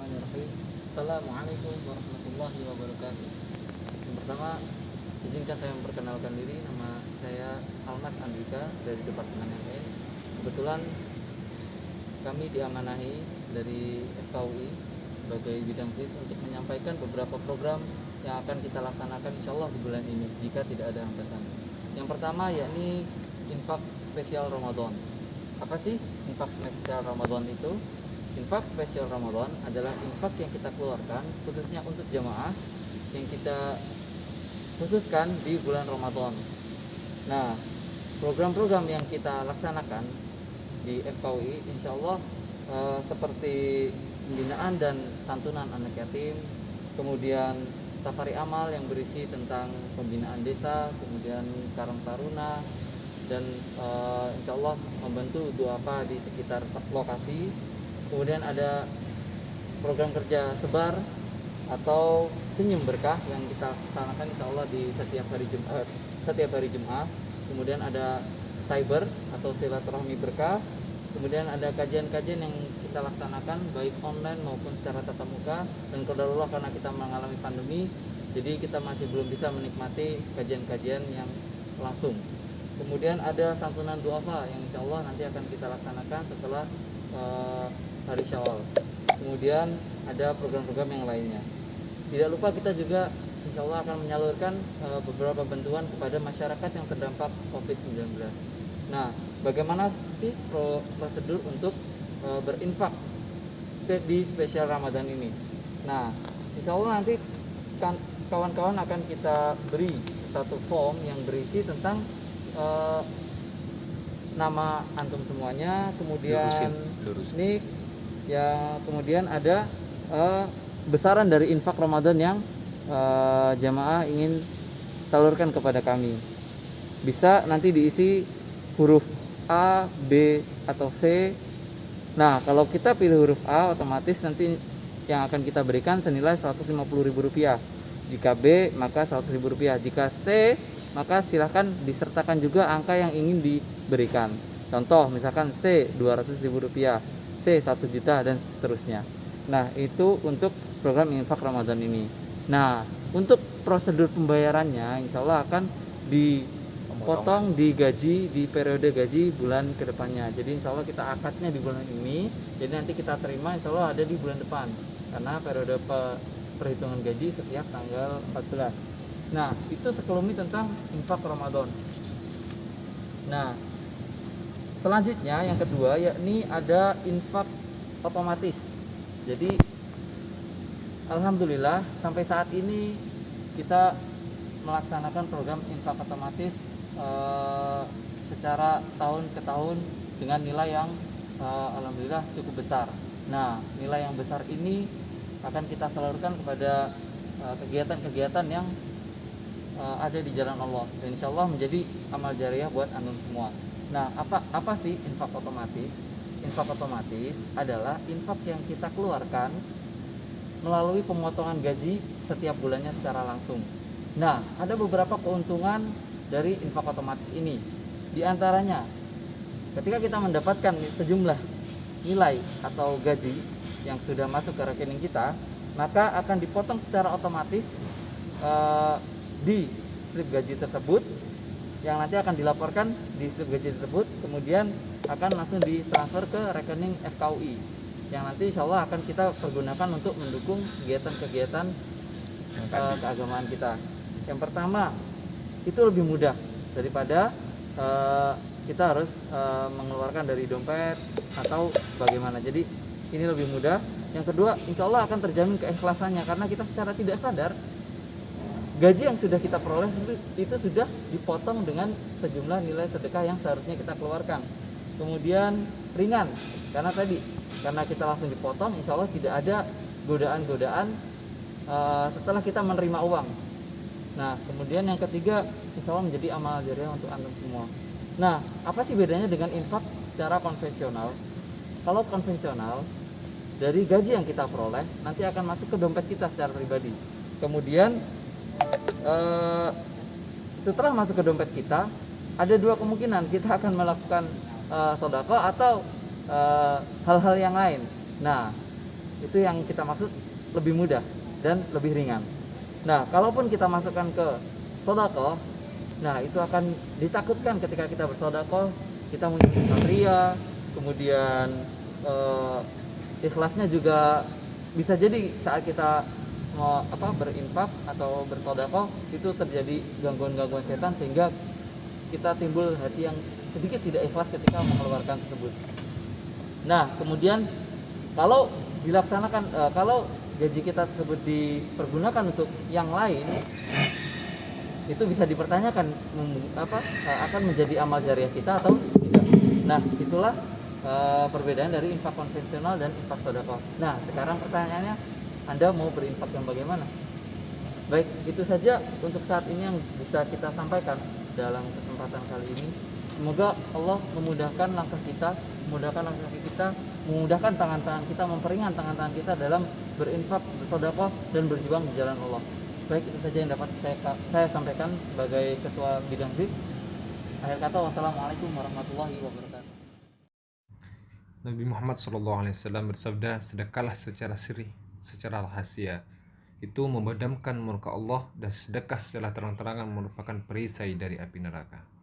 Bismillahirrahmanirrahim. Assalamualaikum warahmatullahi wabarakatuh. Yang pertama, izinkan saya memperkenalkan diri. Nama saya Almas Andika dari Departemen ME. Kebetulan kami diamanahi dari FKUI sebagai bidang FIS untuk menyampaikan beberapa program yang akan kita laksanakan insya Allah di bulan ini jika tidak ada hambatan. Yang pertama yakni infak spesial Ramadan. Apa sih infak spesial Ramadan itu? Infak spesial Ramadan adalah infak yang kita keluarkan khususnya untuk jamaah yang kita khususkan di bulan Ramadan. Nah, program-program yang kita laksanakan di FKUI insya Allah seperti pembinaan dan santunan anak yatim, kemudian safari amal yang berisi tentang pembinaan desa, kemudian Karang Taruna, dan insya Allah membantu duafa di sekitar lokasi. Kemudian ada program kerja sebar atau senyum berkah yang kita laksanakan insya Allah di setiap hari Jumat. Kemudian ada cyber atau silaturahmi berkah. Kemudian ada kajian-kajian yang kita laksanakan baik online maupun secara tatap muka. Dan qadarullah karena kita mengalami pandemi, jadi kita masih belum bisa menikmati kajian-kajian yang langsung. Kemudian ada santunan duafa yang insya Allah nanti akan kita laksanakan setelah hari Syawal. Kemudian ada program-program yang lainnya. Tidak lupa kita juga insya Allah akan menyalurkan beberapa bantuan kepada masyarakat yang terdampak COVID-19. Nah, bagaimana sih prosedur untuk berinfak di spesial Ramadan ini? Nah, insya Allah nanti kawan-kawan akan kita beri satu form yang berisi tentang nama antum semuanya, kemudian nik, ya, kemudian ada besaran dari infak Ramadan yang jamaah ingin salurkan kepada kami. Bisa nanti diisi huruf A, B, atau C. Nah, kalau kita pilih huruf A, otomatis nanti yang akan kita berikan senilai Rp150.000. Jika B, maka Rp100.000. Jika C, maka silahkan disertakan juga angka yang ingin diberikan. Contoh, misalkan C Rp200.000, C 1 juta, dan seterusnya. Nah, itu untuk program infak Ramadan ini. Nah, untuk prosedur pembayarannya insya Allah akan dipotong di gaji, di periode gaji bulan kedepannya. Jadi insya Allah kita akadnya di bulan ini, jadi nanti kita terima insya Allah ada di bulan depan, karena periode perhitungan gaji setiap tanggal 14. Nah, itu sekelumit tentang infak Ramadan. Nah, selanjutnya yang kedua yakni ada infak otomatis. Jadi alhamdulillah sampai saat ini kita melaksanakan program infak otomatis secara tahun ke tahun dengan nilai yang alhamdulillah cukup besar. Nah, nilai yang besar ini akan kita salurkan kepada kegiatan-kegiatan yang ada di jalan Allah, dan insya Allah menjadi amal jariah buat antum semua. Nah, apa sih infak otomatis? Infak otomatis adalah infak yang kita keluarkan melalui pemotongan gaji setiap bulannya secara langsung. Nah, ada beberapa keuntungan dari infak otomatis ini. Di antaranya, ketika kita mendapatkan sejumlah nilai atau gaji yang sudah masuk ke rekening kita, maka akan dipotong secara otomatis di slip gaji tersebut, yang nanti akan dilaporkan di slip gaji tersebut, kemudian akan langsung ditransfer ke rekening FKUI yang nanti insya Allah akan kita pergunakan untuk mendukung kegiatan-kegiatan keagamaan kita. Yang pertama, itu lebih mudah daripada kita harus mengeluarkan dari dompet atau bagaimana. Jadi ini lebih mudah. Yang kedua, insya Allah akan terjamin keikhlasannya, karena kita secara tidak sadar gaji yang sudah kita peroleh itu sudah dipotong dengan sejumlah nilai sedekah yang seharusnya kita keluarkan. Kemudian ringan, karena kita langsung dipotong, insya Allah tidak ada godaan-godaan setelah kita menerima uang. Nah, kemudian yang ketiga, insya Allah menjadi amal jariah untuk antum semua. Nah, apa sih bedanya dengan infak secara konvensional? Kalau konvensional, dari gaji yang kita peroleh nanti akan masuk ke dompet kita secara pribadi. Kemudian setelah masuk ke dompet kita, ada dua kemungkinan, kita akan melakukan sedekah atau hal-hal yang lain. Nah, Itu yang kita maksud lebih mudah dan lebih ringan. Nah, kalaupun kita masukkan ke sedekah, nah itu akan ditakutkan ketika kita bersedekah, kita mengucapkan ria, kemudian ikhlasnya juga bisa jadi saat kita mau berinfak atau bersedekah itu terjadi gangguan-gangguan setan sehingga kita timbul hati yang sedikit tidak ikhlas ketika mengeluarkan tersebut. Nah, kemudian kalau dilaksanakan kalau gaji kita tersebut dipergunakan untuk yang lain, itu bisa dipertanyakan akan menjadi amal jariah kita atau tidak. Nah, itulah perbedaan dari infak konvensional dan infak sedekah. Nah, sekarang pertanyaannya, Anda mau berinfak yang bagaimana? Baik, itu saja untuk saat ini yang bisa kita sampaikan dalam kesempatan kali ini. Semoga Allah memudahkan langkah kita, memudahkan tangan-tangan kita, memperingan tangan-tangan kita dalam berinfak, bersedekah dan berjuang di jalan Allah. Baik, itu saja yang dapat saya sampaikan sebagai ketua bidang ZIS. Akhir kata, wassalamualaikum warahmatullahi wabarakatuh. Nabi Muhammad SAW bersabda, sedekahlah secara sirri, secara rahasia. Itu memadamkan murka Allah, dan sedekah secara terang-terangan merupakan perisai dari api neraka.